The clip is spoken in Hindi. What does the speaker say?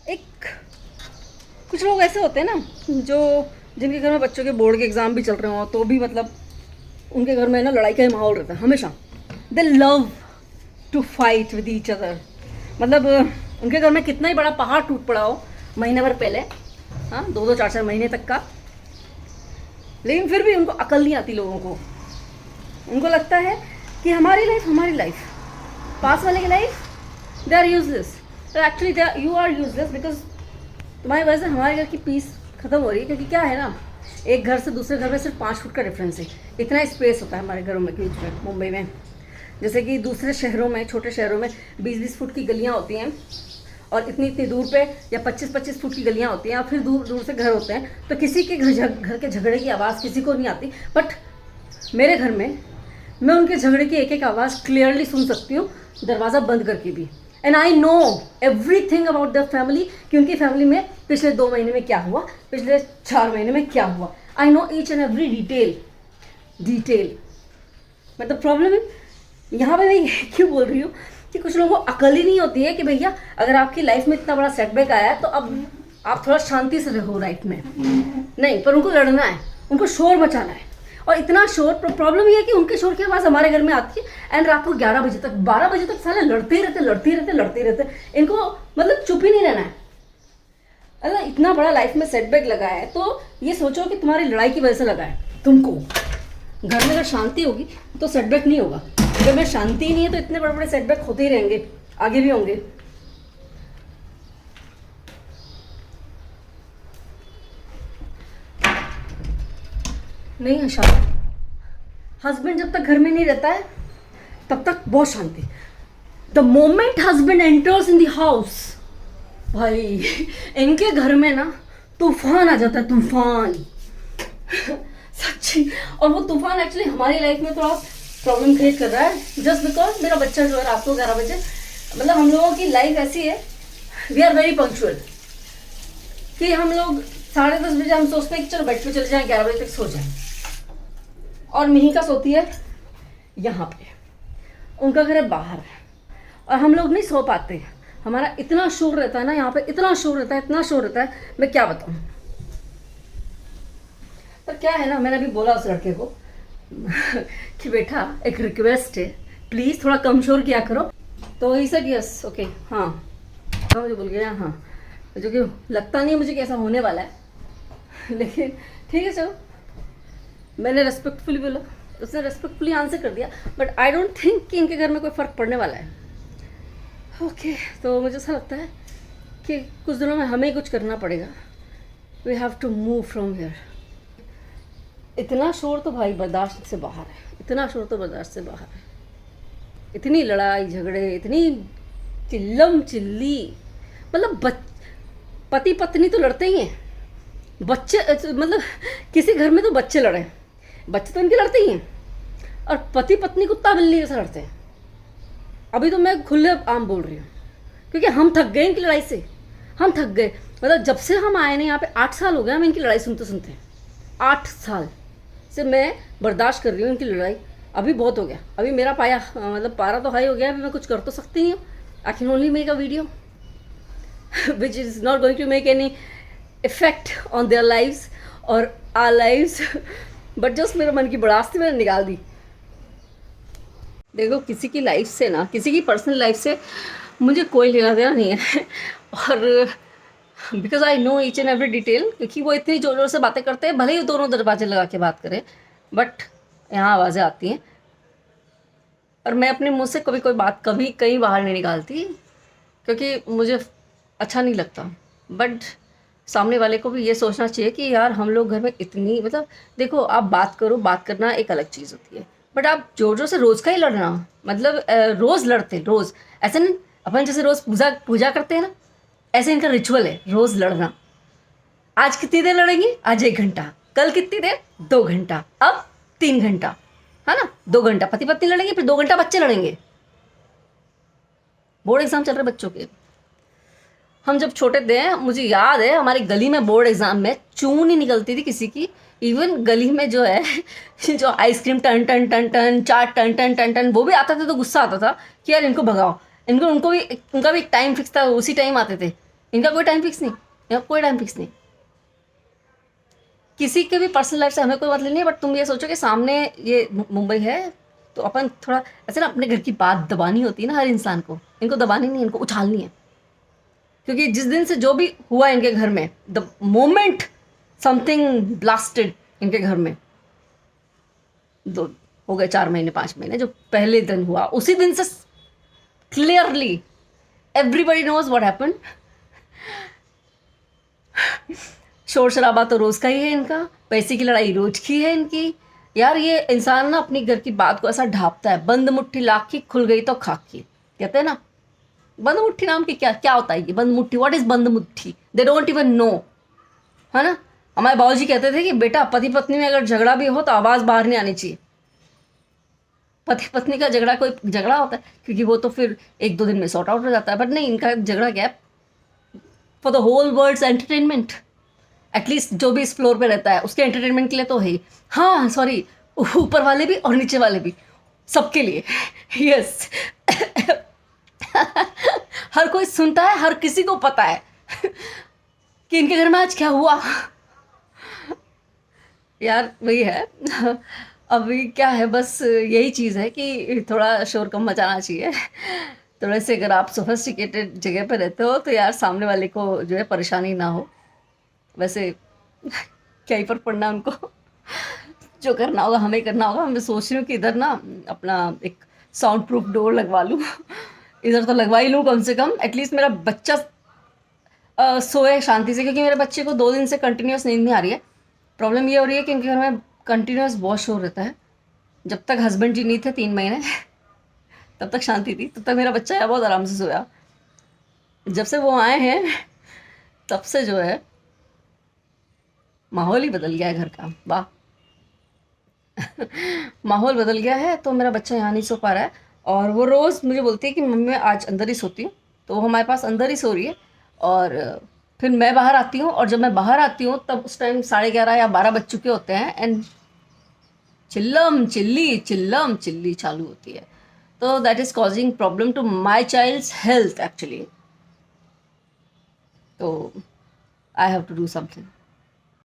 एक कुछ लोग ऐसे होते हैं ना जो जिनके घर में बच्चों के बोर्ड के एग्ज़ाम भी चल रहे हों तो भी मतलब उनके घर में ना लड़ाई का ही माहौल रहता है हमेशा। They love to fight with each other. मतलब उनके घर में कितना ही बड़ा पहाड़ टूट पड़ा हो महीने भर पहले, हाँ, 2-2 4-4 महीने तक का, लेकिन फिर भी उनको अकल नहीं आती लोगों को। उनको लगता है कि हमारी लाइफ, पास वाले की लाइफ दे आर यूजलेस। तो actually you are useless because तुम्हारी वजह से हमारे घर की पीस ख़त्म हो रही है। क्योंकि क्या है ना, एक घर से दूसरे घर में सिर्फ 5 फुट का डिफरेंस है। इतना स्पेस होता है हमारे घरों में के बीच में मुंबई में। जैसे कि दूसरे शहरों में, छोटे शहरों में 20-20 फुट की गलियाँ होती हैं और इतनी इतनी दूर पे या 25-25 फुट की गलियाँ होती हैं और फिर दूर दूर से घर होते हैं। तो किसी के घर के झगड़े की आवाज़ किसी को नहीं आती। बट मेरे घर में मैं उनके झगड़े की एक एक आवाज़ क्लियरली सुन सकती हूँ, दरवाज़ा बंद करके भी। And I know everything about the family कि उनकी फैमिली में पिछले 2 महीने में क्या हुआ, पिछले 4 महीने में क्या हुआ। I know each and every detail. मतलब प्रॉब्लम है यहाँ पे मैं ये क्यों बोल रही हूँ कि कुछ लोगों को अकल ही नहीं होती है कि भैया अगर आपकी लाइफ में इतना बड़ा सेटबैक आया है तो अब आप थोड़ा शांति से रहो लाइफ में। नहीं, पर उनको लड़ना है, उनको शोर मचाना है। और इतना शोर, प्रॉब्लम ये है कि उनके शोर की आवाज़ हमारे घर में आती है एंड रात को 11 बजे तक 12 बजे तक साले लड़ते रहते। इनको मतलब चुप ही नहीं रहना है। अगर इतना बड़ा लाइफ में सेटबैक लगा है तो ये सोचो कि तुम्हारी लड़ाई की वजह से लगा है तुमको। घर में अगर शांति होगी तो सेटबैक नहीं होगा। अगर में शांति नहीं है तो इतने बड़े बड़े सेटबैक होते ही रहेंगे, आगे भी होंगे। नहीं आशा, हस्बैंड जब तक घर में नहीं रहता है तब तक बहुत शांति। The moment husband enters in the house, भाई इनके घर में ना तूफान आ जाता है, तूफान सच्ची। और वो तूफान एक्चुअली हमारी लाइफ में थोड़ा प्रॉब्लम क्रिएट कर रहा है जस्ट बिकॉज मेरा बच्चा जो है रात को 11 बजे, मतलब हम लोगों की लाइफ ऐसी है, वी आर वेरी पंक्चुअल कि हम लोग 10:30 बजे हम सोचते हैं कि चलो बेड पे चले जाएं, 11 बजे तक सो जाएं। और मिहिका सोती है यहाँ पे, उनका घर है बाहर है और हम लोग नहीं सो पाते। हमारा इतना शोर रहता है ना यहाँ पे, इतना शोर रहता है, मैं क्या बताऊँ। पर क्या है ना, मैंने अभी बोला उस लड़के को कि बेटा एक रिक्वेस्ट है, प्लीज़ थोड़ा कम शोर किया करो। तो ही सेड यस, ओके, हाँ मुझे बोल गया हाँ, जो कि लगता नहीं है मुझे कि ऐसा होने वाला है, लेकिन ठीक है चलो। मैंने रेस्पेक्टफुली बोला, उसने रेस्पेक्टफुली आंसर कर दिया। बट आई डोंट थिंक कि इनके घर में कोई फ़र्क पड़ने वाला है। ओके तो मुझे ऐसा लगता है कि कुछ दिनों में हमें कुछ करना पड़ेगा। We have to move from here. इतना शोर तो भाई बर्दाश्त से बाहर है, इतना शोर तो बर्दाश्त से बाहर है। इतनी लड़ाई झगड़े, इतनी चिल्लम चिल्ली, मतलब पति पत्नी तो लड़ते ही हैं, बच्चे मतलब किसी घर में तो बच्चे लड़े, बच्चे तो इनके लड़ते ही हैं, और पति पत्नी कुत्ता बिल्ली जैसा लड़ते हैं। अभी तो मैं खुले आम बोल रही हूँ क्योंकि हम थक गए इनकी लड़ाई से, हम थक गए। मतलब जब से हम आए ना यहाँ पे 8 साल हो गए हमें इनकी लड़ाई सुनते 8 साल से मैं बर्दाश्त कर रही हूँ इनकी लड़ाई। अभी बहुत हो गया, अभी मेरा मतलब पारा तो हाई हो गया, अभी मैं कुछ कर तो सकती नहीं हूँ। I can only make a video which is not going to make any effect on their lives और आवर लाइव्स, बट जस्ट मेरे मन की बड़ास थी, मैंने निकाल दी। देखो किसी की लाइफ से ना, किसी की पर्सनल लाइफ से मुझे कोई लेना देना नहीं है। और because I know each and every detail, क्योंकि वो इतनी ज़ोर ज़ोर से बातें करते हैं, भले ही दोनों दरवाजे लगा के बात करें, बट यहाँ आवाज़ें आती हैं। और मैं अपने मुंह से कभी कोई बात कभी कहीं बाहर नहीं निकालती क्योंकि मुझे अच्छा नहीं लगता। बट सामने वाले को भी ये सोचना चाहिए कि यार हम लोग घर में इतनी, मतलब देखो आप बात करो, बात करना एक अलग चीज़ होती है, बट आप जोर जोर से रोज़ का ही लड़ना, मतलब रोज़ लड़ते, रोज़ ऐसे नहीं। अपन जैसे रोज़ पूजा करते हैं ना, ऐसे इनका रिचुअल है रोज़ लड़ना। आज कितनी देर लड़ेंगे? आज 1 घंटा, कल कितनी देर? 2 घंटा, अब 3 घंटा, है ना, 2 घंटा पति पत्नी लड़ेंगे, फिर 2 घंटा बच्चे लड़ेंगे। बोर्ड एग्जाम चल रहे बच्चों के। हम जब छोटे थे मुझे याद है हमारी गली में बोर्ड एग्जाम में चून नहीं निकलती थी किसी की। इवन गली में जो है जो आइसक्रीम टन टन टन टन, चाट टन टन टन टन, वो भी आता था तो गुस्सा आता था कि यार इनको भगाओ, इनको उनको भी, उनका भी एक टाइम फिक्स था, उसी टाइम आते थे। इनका कोई टाइम फिक्स नहीं, इनका कोई टाइम फिक्स नहीं। किसी के भी पर्सनल लाइफ से हमें कोई मतलब नहीं है, बट तुम ये सोचो कि सामने ये मुंबई है, तो अपन थोड़ा ऐसे ना अपने घर की बात दबानी होती है ना हर इंसान को, इनको दबानी नहीं, इनको उछालनी है। क्योंकि जिस दिन से जो भी हुआ इनके घर में, द मोमेंट समथिंग ब्लास्टेड इनके घर में, दो हो गए 4 महीने 5 महीने, जो पहले दिन हुआ उसी दिन से clearly everybody knows what happened. शोर शराबा तो रोज़ का ही है इनका, पैसे की लड़ाई रोज की है इनकी। यार ये इंसान ना अपनी घर की बात को ऐसा ढापता है, बंद मुट्ठी लाखी खुल गई तो खाकी, कहते हैं ना। बंद मुट्ठी नाम की क्या क्या होता है ये बंद मुट्ठी? व्हाट इज बंद मुट्ठी? दे डोंट इवन नो, है ना। हमारे बाबूजी कहते थे कि बेटा पति पत्नी में अगर झगड़ा भी हो तो आवाज़ बाहर नहीं आनी चाहिए। पति पत्नी का झगड़ा कोई झगड़ा होता है? क्योंकि वो तो फिर 1-2 दिन में सॉर्ट आउट हो जाता है, बट नहीं, इनका झगड़ा क्या है, for the whole world's entertainment. At least जो भी इस फ्लोर पे रहता है उसके एंटरटेनमेंट के लिए तो है ही। हाँ सॉरी, ऊपर वाले भी और नीचे वाले भी, सबके लिए। यस। हर कोई सुनता है, हर किसी को पता है कि इनके घर में आज क्या हुआ। यार वही है। अभी क्या है, बस यही चीज़ है कि थोड़ा शोर कम मचाना चाहिए। थोड़े से अगर आप सोफिस्टिकेटेड जगह पे रहते हो तो यार सामने वाले को जो है परेशानी ना हो। वैसे क्या ही फर्क पड़ना उनको। जो करना होगा हमें करना होगा। मैं सोच रही हूँ कि इधर ना अपना एक साउंड प्रूफ डोर लगवा लूँ। इधर तो लगवा ही लूँ कम से कम, एटलीस्ट मेरा बच्चा सोए शांति से, क्योंकि मेरे बच्चे को 2 दिन से कंटिन्यूस नींद नहीं आ रही है। प्रॉब्लम ये हो रही है कि उनके घर में कंटिन्यूस बहुत शोर रहता है। जब तक हस्बैंड जी नहीं थे 3 महीने, तब तक शांति थी, तब तक मेरा बच्चा है बहुत आराम से सोया। जब से वो आए हैं तब से जो है माहौल ही बदल गया है घर का। वाह। माहौल बदल गया है, तो मेरा बच्चा यहाँ नहीं सो पा रहा है। और वो रोज़ मुझे बोलती है कि मम्मी मैं आज अंदर ही सोती हूँ, तो वो हमारे पास अंदर ही सो रही है। और फिर मैं बाहर आती हूँ, और जब मैं बाहर आती हूँ तब उस टाइम 11:30 या 12 बज चुके होते हैं, एंड चिल्लम चिल्ली चालू होती है। तो that is causing problem to my child's health actually. तो I have to do something.